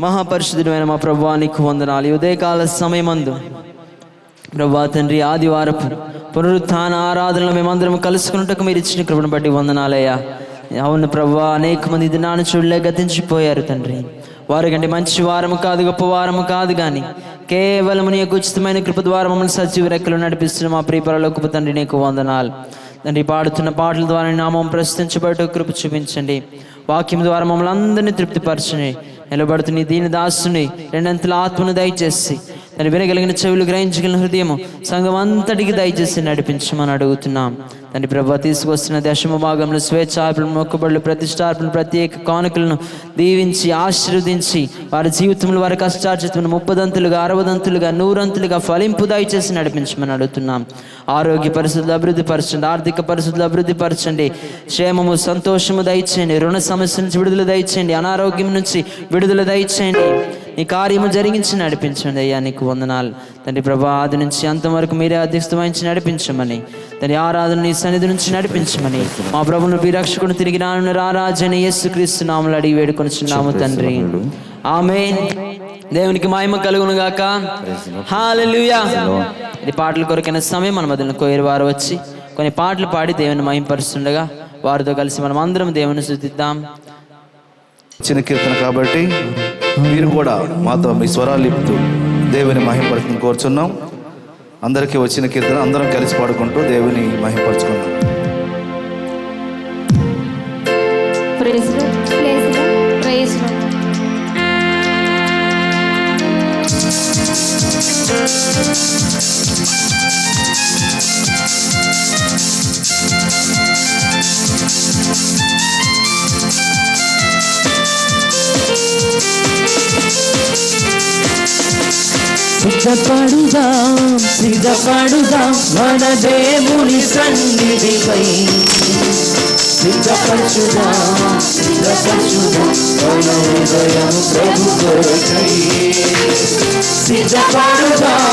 మహాపరిశుద్ధుడైన మా ప్రభువా నీకు వందనాలు. ఉదయకాల సమయమందు ప్రభువా తండ్రి ఆదివారపు పునరుత్థాన ఆరాధనలు మేమందరం కలుసుకున్నట్టుకు మీరు ఇచ్చిన కృపను బట్టి వందనాలయ్యా. అవును ప్రభువా, అనేక మంది దినాన్ని చూడలే గతించిపోయారు తండ్రి. వారి కంటే మంచి వారము కాదు, గొప్ప వారము కాదు, కానీ కేవలం నీ యొక్క ఉచితమైన కృప ద్వారా మమ్మల్ని సజీవ రెక్కలు నడిపిస్తున్న మా ప్రియ పరలోకపు తండ్రి నీకు వందనాలు తండ్రి. పాడుతున్న పాటల ద్వారా నామం ప్రస్తుతించబట్టు కృప చూపించండి. వాక్యం ద్వారా మమ్మల్ని అందరినీ తృప్తిపరచండి. నిలబడుతున్న దీని దాసుని రెండంతల ఆత్మను దయచేసి దాన్ని వినగలిగిన చెవులు, గ్రహించగలిగిన హృదయము సంఘం అంతటికి దయచేసి నడిపించమని అడుగుతున్నాం తండ్రి. ప్రభువా తీసుకొస్తున్న దశమ భాగంలో స్వేచ్ఛార్పణ, మొక్కుబడులు, ప్రతిష్టార్పణ, ప్రత్యేక కానుకలను దీవించి ఆశీర్వదించి వారి జీవితంలో వారి కష్టార్జితమును 30దంతులుగా 60దంతులుగా 100అంతులుగా ఫలింపు దయచేసి నడిపించమని అడుగుతున్నాం. ఆరోగ్య పరిస్థితులు అభివృద్ధి పరచండి, ఆర్థిక పరిస్థితులు అభివృద్ధి పరచండి, క్షేమము సంతోషము దయచేయండి, రుణ సమస్య నుంచి విడుదల దయచేయండి, అనారోగ్యం నుంచి విడుదల దయచేయండి. నీ కార్యము జరిగించి నడిపించండి అయ్యా. నీకు వందనాలు తండ్రి. ప్రభా ఆది నుంచి అంతవరకు మీరే అధ్యక్షత వహించి నడిపించమని తండ్రి. ఆరాధన నీ సన్నిధి నుంచి నడిపించమని మా ప్రభువును విరక్షకుడు తిరిగి రానున్న రారాజని యేసుక్రీస్తు నామములో అడిగి వేడుకొనుచున్నాము తండ్రి. ఆమేన్. దేవునికి మహిమ కలుగును గాక. హల్లెలూయా. ఈ పాటల కొరకైన సమయం మన మధ్యలో కోయరు వారు వచ్చి కొన్ని పాటలు పాడి దేవుని మహిమపరుస్తుండగా వారితో కలిసి మనం అందరం దేవుని స్తుతిద్దాం. చిన్న కీర్తన కాబట్టి మీరు కూడా మాతో మీ స్వరాలు ఇప్పుతూ దేవుని మహిమపరచుకుని కోరుచున్నాం. అందరికీ వచ్చిన కీర్తన అందరం కలిసి పాడుకుంటూ దేవుని మహిమపరచుకున్నాం. సిద్ధపడుదాం సిద్ధపడుదాం మన దేవుని సన్నిధిపై. సిద్ధపరచుదాం సిద్ధపరచుదాం మన హృదయం ప్రభు కొరకై. సిద్ధపడుదాం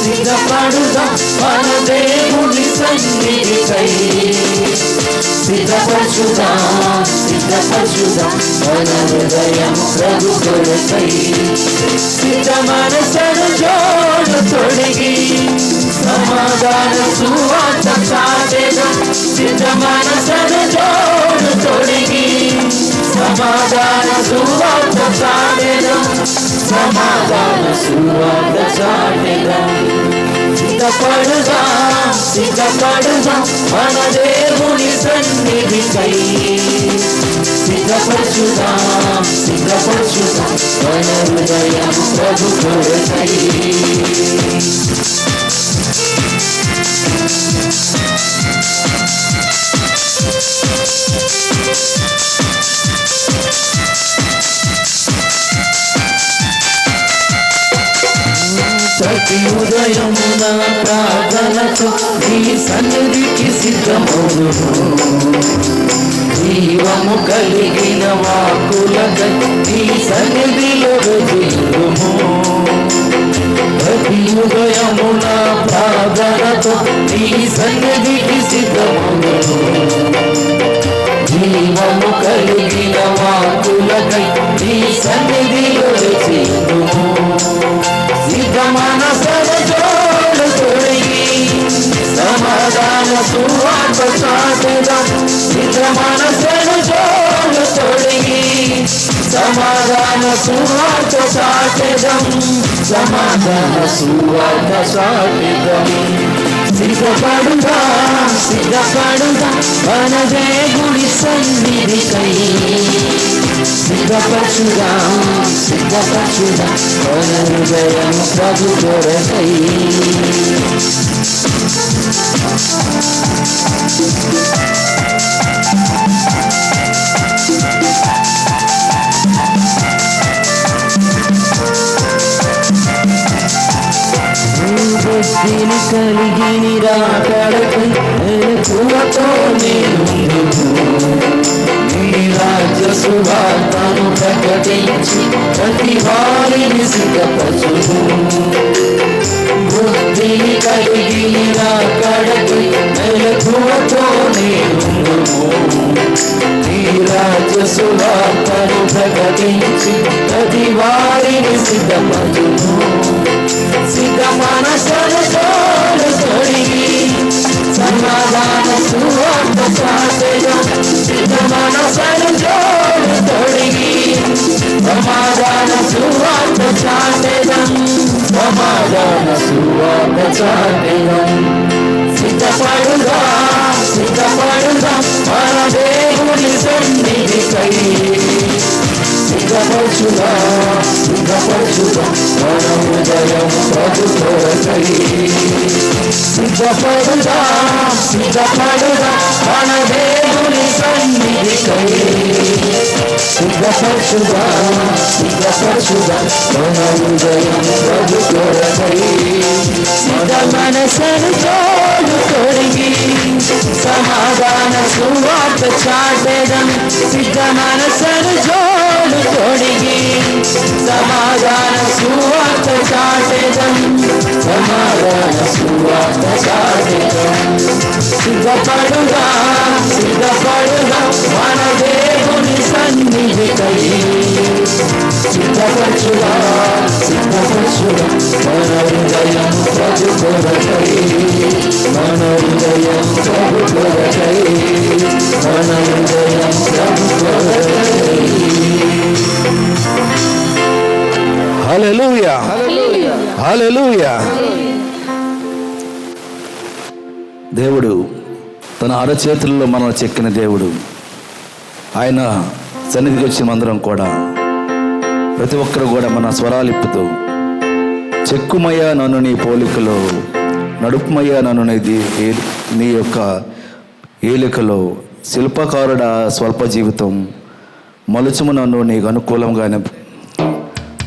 సిద్ధపడుదాం మన దేవుని సన్నిధిపై. సిద్ధపరచుదాం సిద్ధపరచుదాం మన హృదయం ప్రభు కొరకై. సిద్ధ మనసను జోడు తొడిగి సమాధాన సువార్త చాటెదం. సిద్ధ మనసను జోడు తొడిగి సమాధాన సువార్త చాటెదం. సమాధాన సువార్త చాటెదం. సిద్ధపడుదాం సిద్ధపడుదాం మన దేవుని సన్నిధికై. సిద్ధపరచుదాం సిద్ధపరచుదాం మన హృదయం ప్రభు కొరకై. ప్రతి ఉదయమున ప్రార్థనతో ఈ సన్నిధికి సిద్ధమౌదుము. జీవము కలిగిన వాక్కులకై ఈ సన్నిధిలో వెతుకుము. ప్రతి ఉదయమున ప్రార్థనతో ఈ సన్నిధికి సిద్ధమౌదుము. జీవము కలిగిన వాక్కులకై ఈ సన్నిధిలో వెతుకుము. సిద్ధ మనసను జోడు తొడిగి సమాధాన సువార్త చాటెదం. సిద్ధ మనసను జోడు తొడిగి సమాధాన సువార్త చాటెదం. సమాధాన సువార్త చాటెదం. సిద్ధపడుదాం సిద్ధపడుదాం మన దేవుని సన్నిధికై. సిద్ధపరచుదాం సిద్ధపరచుదాం మన హృదయం ప్రభు కొరకై. భక్తిని కలిగి రాకడకై మెలకువతో నేను నీ రాజ్య సువార్తను ప్రకటించి ప్రతి వారిని సిద్ధపరచుము. బుద్ధిని కలిగి రాకడకు మెలకువతో నేనుండుము. నీ రాజ్య సువార్తను ప్రకటించి ప్రతి వారిని సిద్ధపరచుము. సిద్ధ మనసును తొడిగి సమాధాన సువార్త చాటెదం. సిద్ధ మనసును తొడిగి సమాధాన సువార్త చాటెదం. సమాధాన సువార్త చాటెదం. సిద్ధపడుగా సిద్ధపడుగా మన దేవుని సన్నిధికై. సిద్ధపరచుగా సిద్ధపరచుగా మన హృదయం ప్రభు కొరకై. సిద్ధపడుగా సిద్ధపడుగా మన దేవుని సన్నిధికై. సిద్ధపరచుగా సిద్ధపరచుగా మన హృదయం ప్రభు కొరకై. సిద్ధ మనసును తొడిగి సమాధాన సువార్త చాటెదం. సిద్ధ మనసును తొడిగి సమాధాన సువార్త చాటెదం. సమాధాన సువార్త చాటెదం. సిద్ధపడుగా సిద్ధపడుగా మన దేవుని సన్నిధికై. సిద్ధపరచుగా సిద్ధపరచుగా మన హృదయం ప్రభు కొరకై. మన హృదయం ప్రభు కొరకై. మన హృదయం ప్రభు కొరకై. హల్లెలూయా హల్లెలూయా. దేవుడు తన అరచేతుల్లో మనల్ని చెక్కిన దేవుడు. ఆయన సన్నిధికి వచ్చిన అందరం కూడా ప్రతి ఒక్కరు కూడా మన స్వరాలిప్పుతూ చెక్కుమయ్యా నన్ను నీ పోలికలో, నడుపుమయ్యా నన్ను నీ యొక్క ఏలికలో, శిల్పకారుడా స్వల్ప జీవితం మలుచుము నన్ను నీకు అనుకూలంగానే.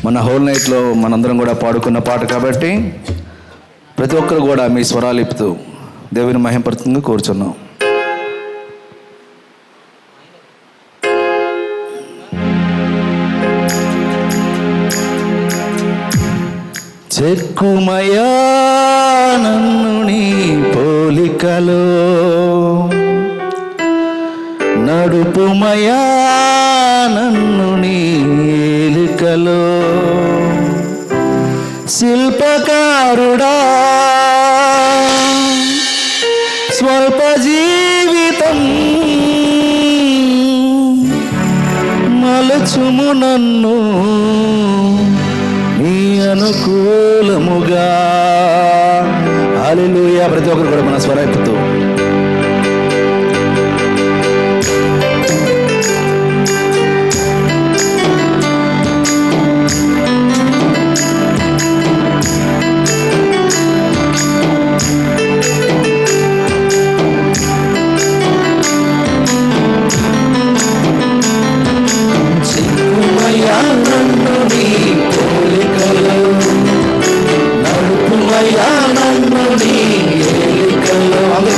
మన హోల్ నైట్లో మనందరం కూడా పాడుకున్న పాట కాబట్టి ప్రతి ఒక్కరు కూడా మీ స్వరాలిప్పుతూ దేవుని మహింపరుతుందిగా కోరుచున్నాం. చెక్కుమయా నన్ను నీ పోలికలో, నడుపుమయా నన్ను నీ ఏలికలో, శిల్పకారుడా స్వల్ప జీవితం మలచుము నన్ను నీ అనుకూలముగా. హల్లెలూయా. ప్రతి ఒక్కరు కూడా మన స్వరైపుతూ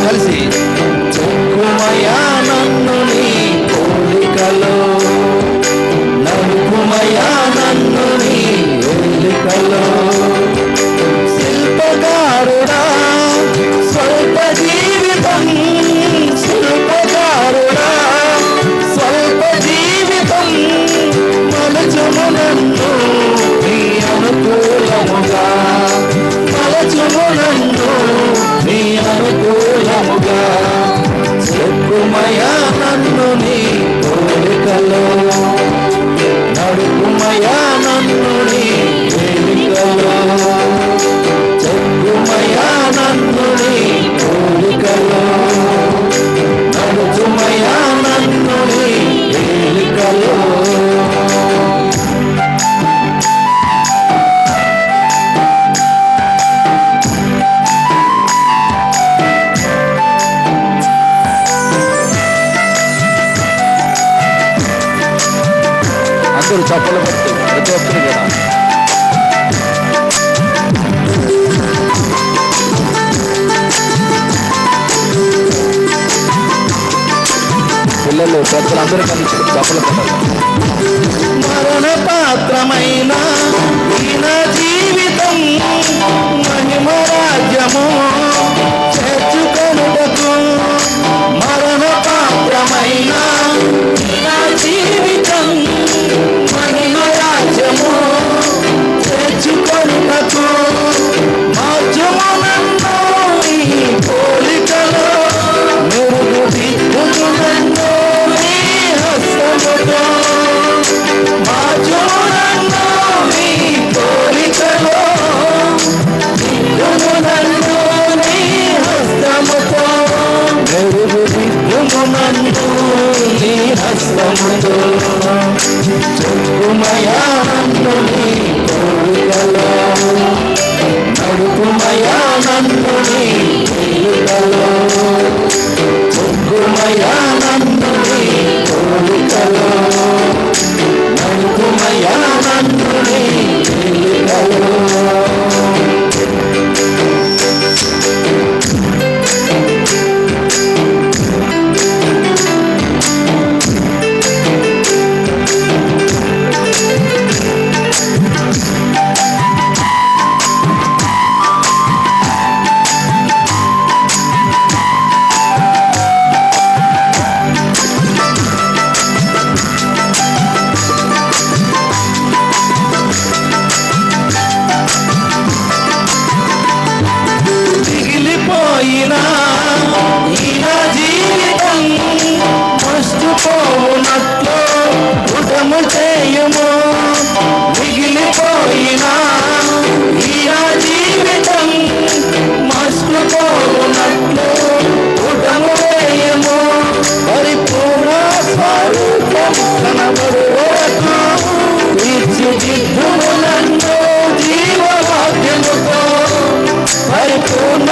కలిసి చెక్కుమయా నన్ను నీ పోలికలో, నడుపుమయా నన్ను నీ ఏలికలో, శిల్పకారుడా స్వల్ప జీవితం, శిల్పకారుడా స్వల్ప జీవితం మలచుము నన్ను నీ అనుకూలముగా. మలచుము నన్ను నీ అనుకూలముగా. చెక్కుమయా నన్ను నీ పోలికలో, నడుపుమయా నన్ను నీ ఏలికలో, చెక్కుమయా నన్ను నీ పోలికలో, నడుపుమయా నన్ను నీ ఏలికలో. అందరూ చప్పలు పడుతూ ప్రతి ఒక్కరు కూడా పిల్లలు పెద్దలు అందరూ కలిసి చప్పలు పడాలి. మరణ పాత్రమైన జీవితం మహిమర నడుపుమయా నన్ను నీ కోరికలో, నడుపుమయా నన్ను నీ వెలుగులో, చెక్కుమయా నన్ను నీ కోరికలో, నడుపుమయా నన్ను నీ వెలుగులో. మిగిలిపోయినా ఈ నా జీవితం మస్తుపోవునట్లు ఉదము చేయము. మిగిలిపోయినా ఈ నా జీవితం మస్తుపోవునట్లు ఉదము చేయము. పరిపూర్ణ స్వరూపం కనబడు వరకు తీర్చిదిద్దుము నన్ను జీవవాక్యముతో. పరిపూర్ణ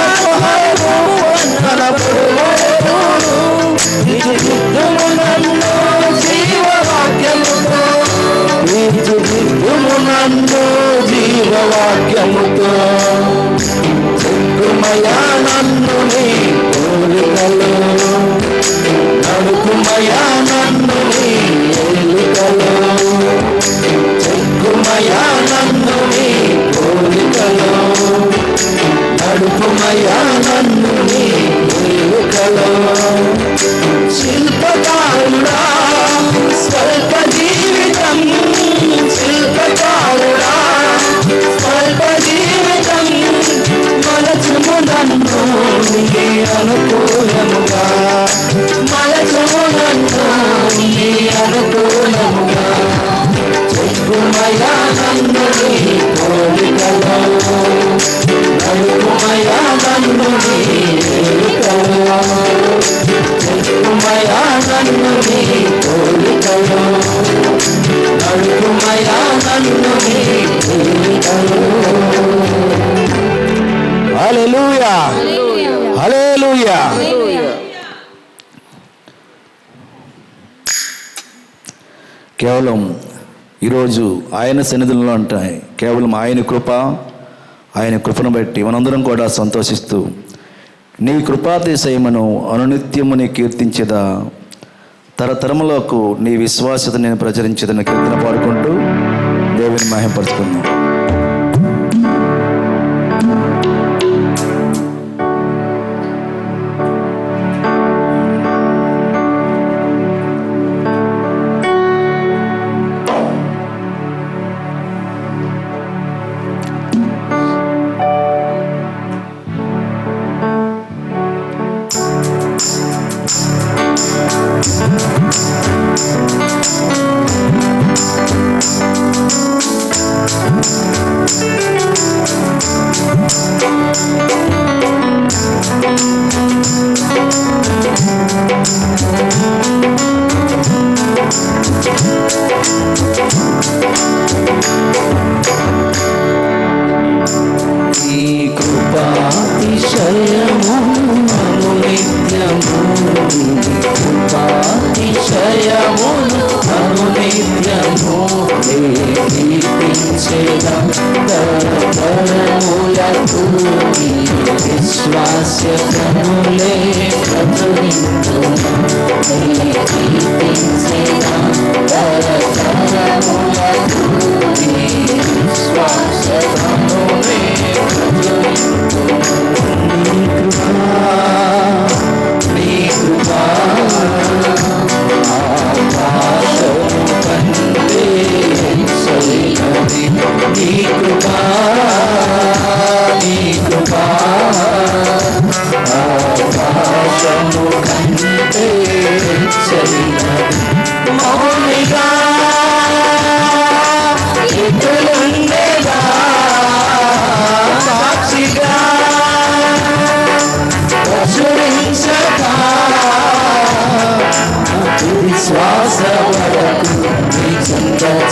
తీర్చిదిద్దుము నన్ను జీవవాక్యముతో, తీర్చిదిద్దుము నన్ను జీవవాక్యముతో. చెక్కుమయా నన్ను నీ కోరికలో, నడుపుమయా నన్ను నీ వెలుగులో, చెక్కుమయా నన్ను నీ కోరికలో, నడుపుమయా నన్ను నీ వెలుగులో. శిల్పకారుడా స్వల్ప జీవితం, శిల్పకారుడా స్వల్ప జీవితం, మలచుము నన్ను నీ అనుకూలముగా, మలచుము నన్ను నీ అనుకూలముగా. చెక్కుమయా నన్ను నీ కోరికలో, నడుపుమయా నన్ను నీ వెలుగులో, చెక్కుమయా నన్ను నీ కోరికలో, నడుపుమయా నన్ను నీ వెలుగులో. హల్లెలూయా, హల్లెలూయా. కేవలం ఈరోజు ఆయన సన్నిధిలో ఉంటాయి. కేవలం ఆయన కృప, ఆయన కృపను బట్టి మనందరం కూడా సంతోషిస్తూ నీ కృపాతిశయమును అనునిత్యముని కీర్తించేదా, తరతరములకు నీ విశ్వాసత నేను ప్రచురించేదని కీర్తన పాడుకుంటూ దేవుని మహిమపరుచుకుందాం.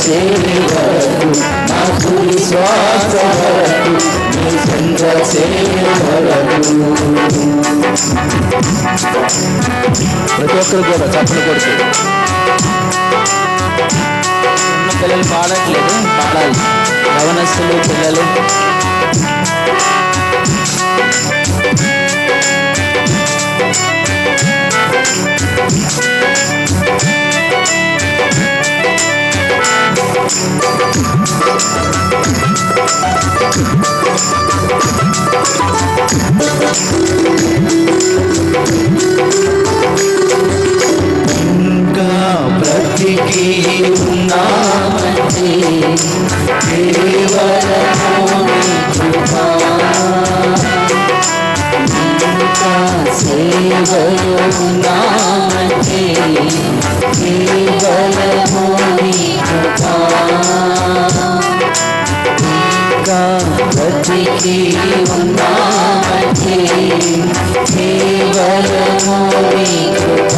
చేరే వరకు నా తుది శ్వాస వరకు నీ చెంత చేరే వరకు. ప్రతి ఒక్కరు కూడా చప్పట్లు కొడుతూ పిల్లలు పాడట్లేదు, పాడాలి. యవనస్తులు పిల్లలు ఇంకా బ్రతికి ఉన్నామంటే కేవలము నీ కృప. ఇంకా సేవలో ఉన్నామంటే కేవలము నీ కృప. ఇంకా బ్రతికి ఉన్నామంటే కేవలము నీ కృప.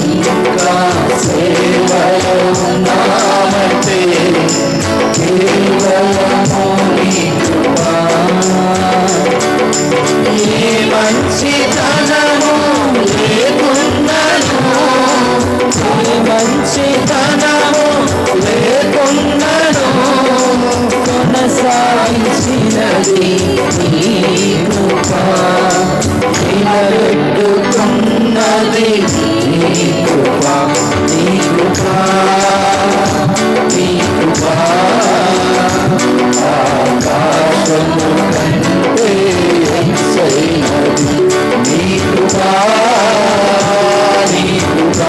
ఇంకా సేవలో ఉన్నామంటే కేవలము నీ కృప. ఏ మంచితనము లేకున్నను, ఏ మంచితనము లేకున్నను కొనసాగించినది నీ కృప. నిలబెట్టుకున్నది నీ కృప, నీ కృప, నీ కృప. ఆకాశము కంటే ఎత్తైనది నీ కృప, నీ కృప.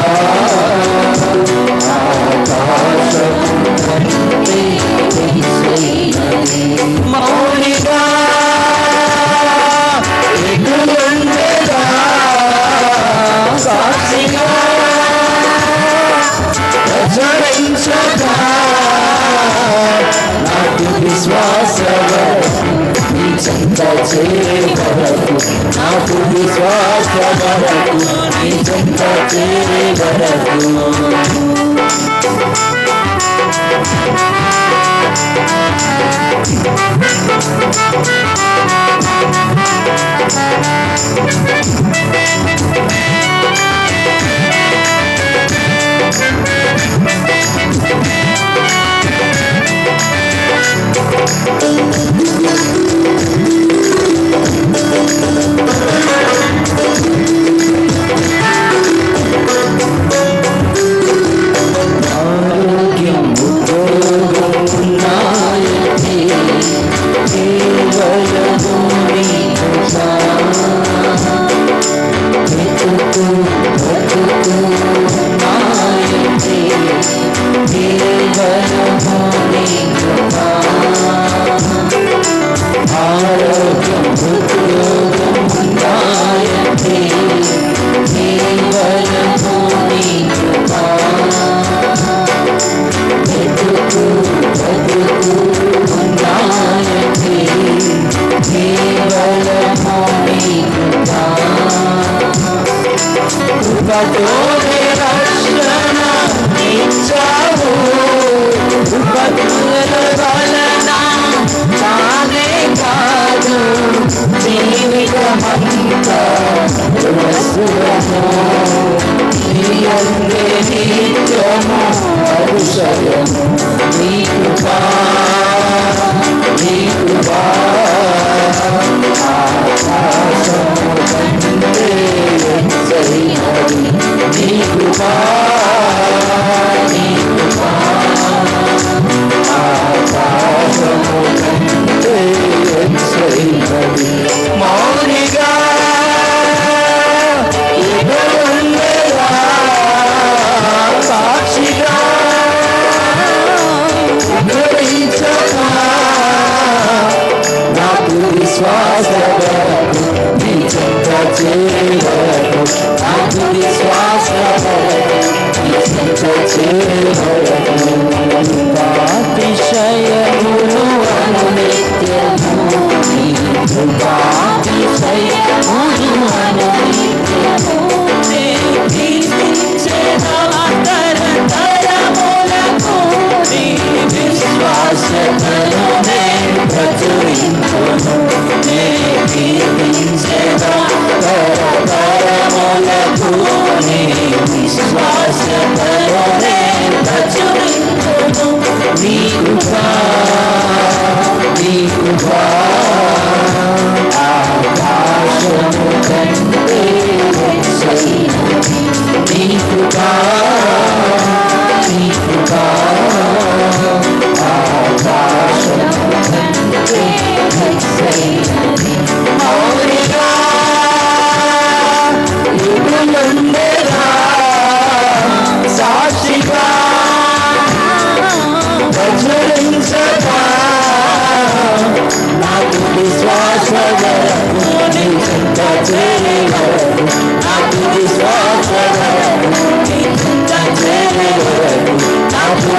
ఆకాశము కంటే ఎత్తైనది. మౌనిగా ఎదురుండేదా సాక్షిగా ప్రచురించగా నాకు విశ్వాస వరకు నీ చెంత చేరే వరకు, నాకు విశ్వాస వరకు నీ చెంత చేరే వరకు. ఆరోగ్యం ఉద్యోగం ఉన్నాయంటే కేవలము నీ కృప. బ్రతుకు బ్రతుకు ఉన్నాయంటే కేవలము నీ కృప. ఆరోగ్యం ఉద్యోగం ఉన్నాయంటే కేవలము నీ కృప. బ్రతుకు బ్రతుకు ఉన్నాయంటే కేవలము నీ కృప. కృపతోనే రక్షణ ఇచ్చావు, కృపతుల వలన కానే కాదు జీవితమంతా తులసులను. నీ అందే నిత్యము అరుషయము నీ కృప, నీ కృప. ఆకాశము కంటే ఎత్తైనది నీ కృప, నీ కృప. ఆకాశము కంటే ఎత్తైనది. మౌనిగా ఎదురుండేదా సాక్షిగా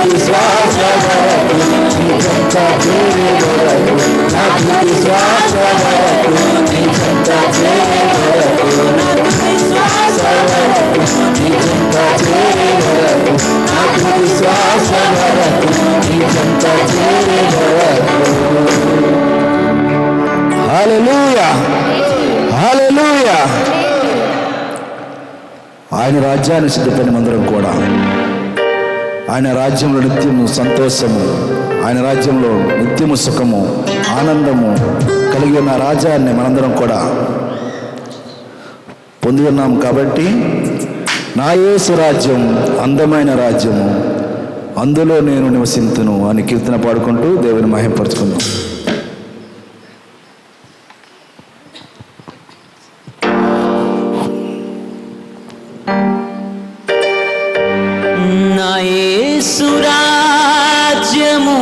తుది శ్వాస వరకు నీ చెంత చేరే వరకు నా తుది శ్వాస వరకు నీ చెంత చేరే వరకు నా తుది శ్వాస వరకు నీ చెంత చేరే వరకు నా తుది శ్వాస వరకు నీ చెంత చేరే వరకు. హల్లెలూయా హల్లెలూయా. ఆయన రాజ్యాన్ని సిద్ధపడిన మందరం కూడా ఆయన రాజ్యంలో నిత్యము సంతోషము, ఆయన రాజ్యంలో నిత్యము సుఖము ఆనందము కలిగి ఉన్న రాజ్యాన్ని మనందరం కూడా పొంది ఉన్నాం. కాబట్టి నా యేసు రాజ్యం అందమైన రాజ్యము, అందులో నేను నివసింతును అని కీర్తన పాడుకుంటూ దేవుని మహిమపరుచుకుందాం. నా యేసు రాజ్యము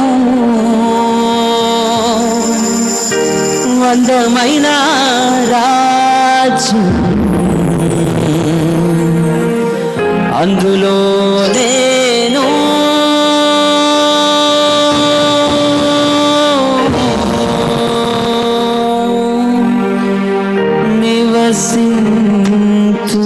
అందమైన రాజ్యం, అందులో నేను నివసింతు.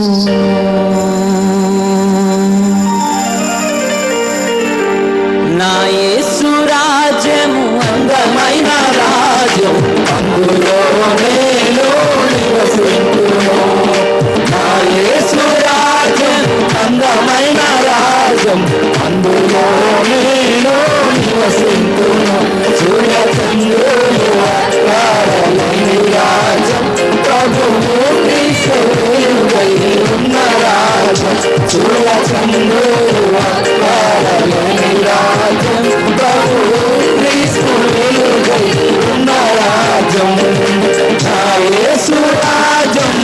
నా యేసు రాజ్యము అందమైన రాజ్యం, అందులో నేను నివసింతును. నా యేసు రాజ్యం అందమైన రాజ్యం, అందులో నేను నివసింతును. సూర్య చంద్రులు అక్కారలేని రాజ్యం, ప్రభువు క్రీస్తువై ఉన్న రాజ్యం. సూర్య చంద్రులు అక్కారలేని రాజ్యం, ప్రభువు క్రీస్తువై ఉన్న రాజ్యం. నా యేసు రాజ్యం,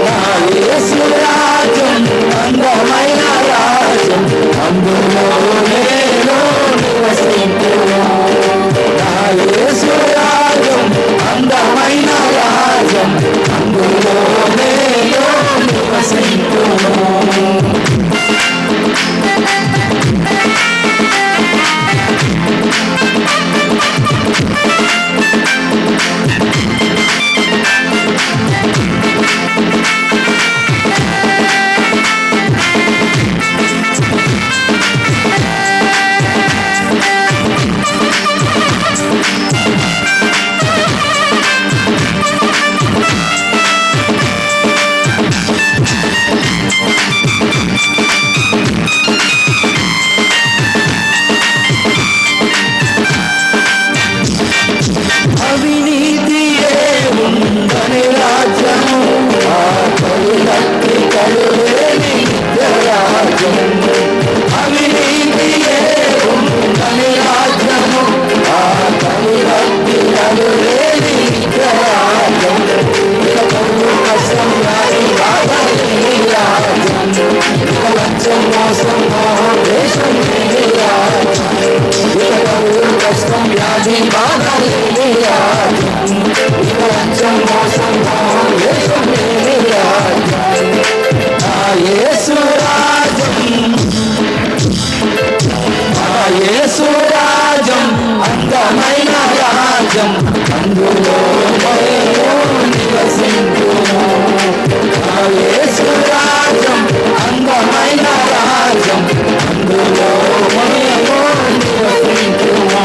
నా యేసు రాజ్యం అందమైన రాజ్యం, అందులో నేను నివసింతును. నా యేసు రాజ్యం అందమైన రాజ్యం, అందులో నేను నివసింతును. అవినీతియే ఉందని రాజ్యము, ఆకలి దప్పికలు లేని నిత్య రాజ్యం. అవినీతియే ఉందని రాజ్యము, ఆకలి దప్పికలు లేని నిత్య రాజ్యం. ఇక కరువు కష్టం వ్యాధి బాధ లేని రాజ్యం, ఇక లంచం మోసం మోహం దేశం లేని రాజ్యం. ఇక కరువు కష్టం వ్యాధి బాధ లేని రాజ్యం, ఇక లంచం మోసం మోహం దేశం లేని రాజ్యం. నా యేసు రాజ్యం, నా యేసు రాజ్యం అందమైన రాజ్యం, అందులో నేను నివసింతును. నా యేసు రాజ్యం అందమైన రాజ్యం, అందులో నేను నివసింతును.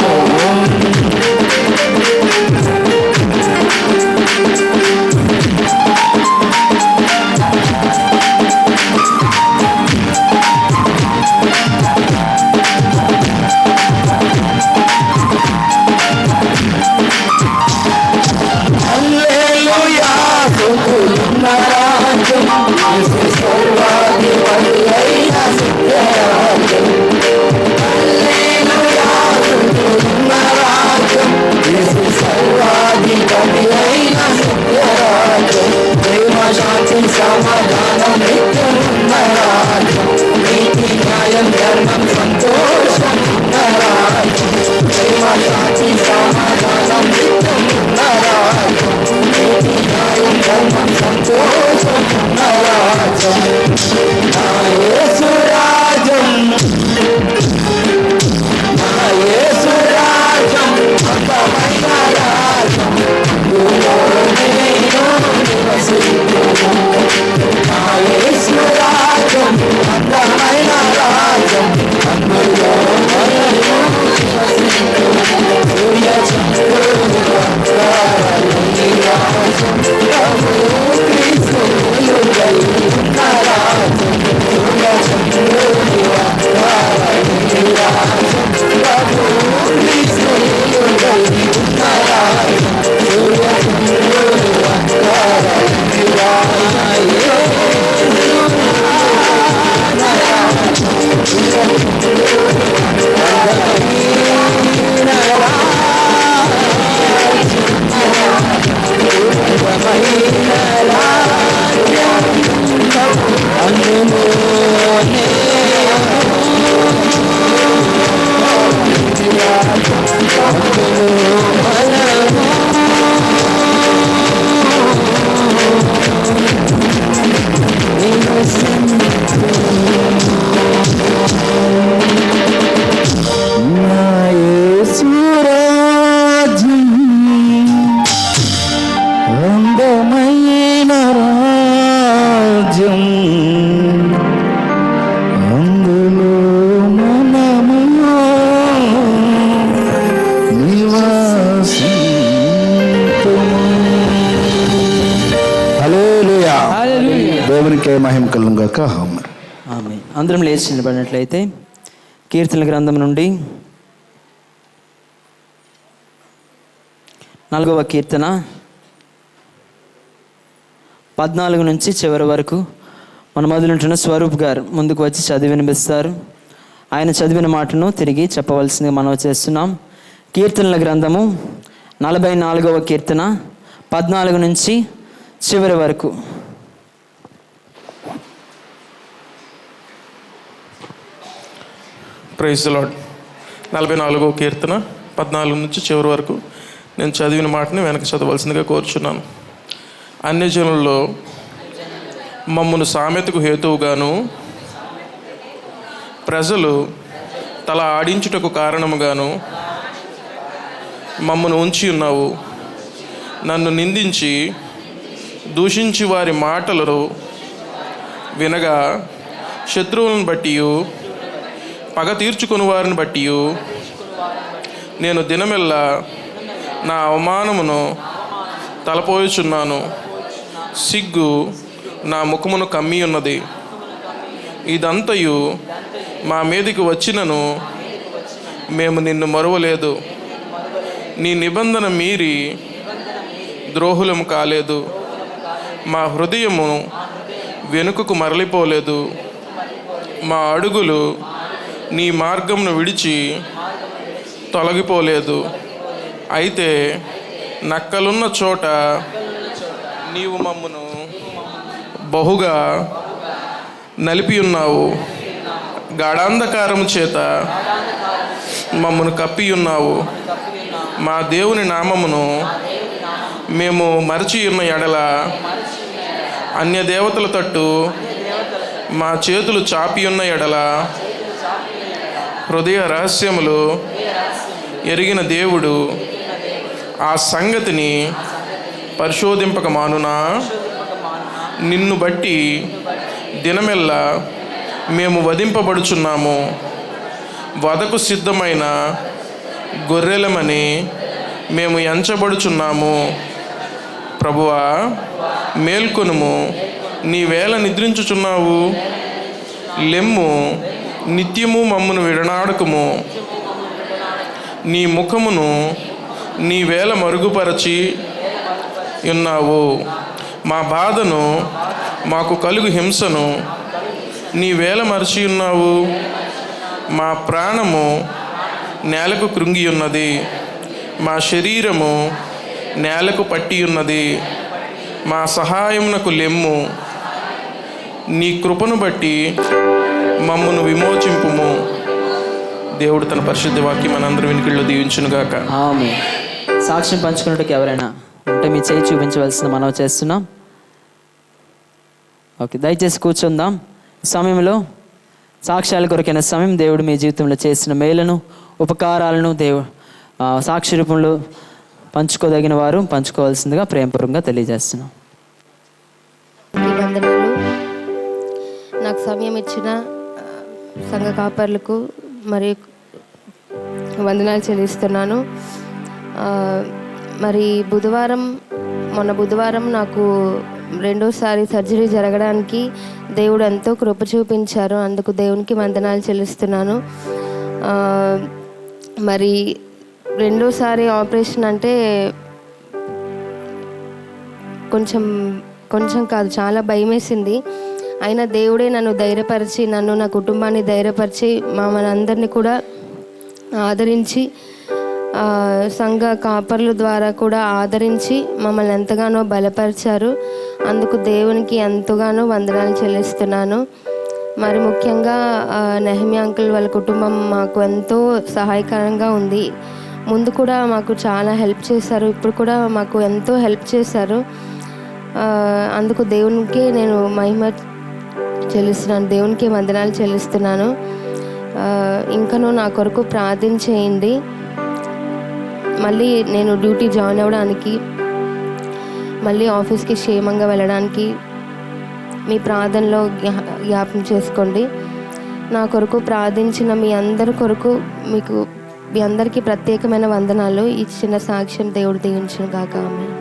అందమైన రాజ్యం అందులో మనము నివాసితుము. హల్లెలూయా. దేవునికే మహిమ కలుగును గాక. ఆమేన్. ఆమేన్. అందరం లేచి నిలబడినట్లయితే కీర్తనల గ్రంథం నుండి 4వ కీర్తన 14 నుంచి చివరి వరకు మన మొదలుంటున్న స్వరూప్ గారు ముందుకు వచ్చి చదివి వినిపిస్తారు. ఆయన చదివిన మాటను తిరిగి చెప్పవలసిందిగా మనం చేస్తున్నాం. కీర్తనల గ్రంథము 44వ కీర్తన 14 నుంచి చివరి వరకు. Praise the Lord. 44వ కీర్తన 14 నుంచి చివరి వరకు నేను చదివిన మాటని వెనక చదవలసిందిగా కోరుచున్నాను. అన్యజనుల్లో మమ్మును సామెతకు హేతువుగాను, ప్రజలు తల ఆడించుటకు కారణముగాను మమ్మను ఉంచి ఉన్నావు. నన్ను నిందించి దూషించి వారి మాటలు వినగా శత్రువులను బట్టి పగ తీర్చుకుని వారిని బట్టి నేను దినమెల్లా నా అవమానమును తలపోయుచున్నాను. సిగ్గు నా ముఖమును కమ్మి ఉన్నది. ఇదంతయు మా మీదికి వచ్చినను మేము నిన్ను మరువలేదు. నీ నిబంధన మీరి ద్రోహులము కాలేదు. మా హృదయము వెనుకకు మరలిపోలేదు. మా అడుగులు నీ మార్గమును విడిచి తొలగిపోలేదు. అయితే నక్కలున్న చోట నీవు మమ్మను బహుగా నలిపి ఉన్నావు. గాఢాంధకారము చేత మమ్మను కప్పి ఉన్నావు. మా దేవుని నామమును మేము మరచి ఉన్న ఎడల అన్య దేవతల తట్టు మా చేతులు చాపి ఉన్న ఎడల హృదయ రహస్యములు ఎరిగిన దేవుడు ఆ సంగతిని పరిశోధింపక మానునా? నిన్ను బట్టి దినమెల్లా మేము వధింపబడుచున్నాము. వధకు సిద్ధమైన గొర్రెలమని మేము ఎంచబడుచున్నాము. ప్రభువా, మేల్కొనుము, నీవేళ నిద్రించుచున్నావు? లెమ్ము, నిత్యము మమ్మును విడనాడకుము. నీ ముఖమును నీవేళ మరుగుపరచి ఉన్నావు. మా బాధను, మాకు కలుగు హింసను నీవేళ మరచి ఉన్నావు. మా ప్రాణము నేలకు కృంగి ఉన్నది. మా శరీరము నేలకు పట్టి ఉన్నది. మా సహాయమునకు లెమ్ము. నీ కృపను బట్టి మమ్మును విమోచింపుము. దేవుడు తన పరిశుద్ధ వాక్యం మనందరం వినికిడిలో దీవించునుగాక. ఆమేన్. సాక్ష్యం పంచుకున్నట్టుకు ఎవరైనా ఉంటే మీ చేయి చూపించవలసిన మనం చేస్తున్నాం. ఓకే, దయచేసి కూర్చుందాం. ఈ సమయంలో సాక్ష్యాల కొరకైన సమయం. దేవుడు మీ జీవితంలో చేసిన మేలను, ఉపకారాలను సాక్షి రూపంలో పంచుకోదగిన వారు పంచుకోవాల్సిందిగా ప్రేమపూర్వకంగా తెలియజేస్తున్నాం. వందనాలు. నాకు సమయం ఇచ్చిన సంఘ కాపర్లకు మరియు వందనాలు చెల్లిస్తున్నాను. మరి మొన్న బుధవారం నాకు రెండోసారి సర్జరీ జరగడానికి దేవుడు ఎంతో కృప చూపించారు. అందుకు దేవునికి వందనాలు చెల్లిస్తున్నాను. మరి రెండోసారి ఆపరేషన్ అంటే కొంచెం కాదు, చాలా భయమేసింది. అయినా దేవుడే నన్ను ధైర్యపరిచి, నా కుటుంబాన్ని ధైర్యపరిచి, మమ్మల్ని అందరినీ కూడా ఆదరించి, సంఘ కాపర్ల ద్వారా కూడా ఆదరించి మమ్మల్ని ఎంతగానో బలపరిచారు. అందుకు దేవునికి ఎంతగానో వందనాలు చెల్లిస్తున్నాను. మరి ముఖ్యంగా నెహమ్యా అంకుల్ వాళ్ళ కుటుంబం మాకు ఎంతో సహాయకరంగా ఉంది. ముందు కూడా మాకు చాలా హెల్ప్ చేశారు, ఇప్పుడు కూడా మాకు ఎంతో హెల్ప్ చేశారు. అందుకు దేవునికి నేను మహిమ చెల్లిస్తున్నాను, దేవునికి వందనాలు చెల్లిస్తున్నాను. ఇంకనూ నా కొరకు ప్రార్థన చేయండి. మళ్ళీ నేను డ్యూటీ జాయిన్ అవ్వడానికి, మళ్ళీ ఆఫీస్కి క్షేమంగా వెళ్ళడానికి మీ ప్రార్థనలో జ్ఞాపకం చేసుకోండి. నా కొరకు ప్రార్థించిన మీ అందరి కొరకు మీ అందరికీ ప్రత్యేకమైన వందనాలు. ఈ చిన్న సాక్ష్యం దేవుడు దీవించును గాక. ఆమేన్.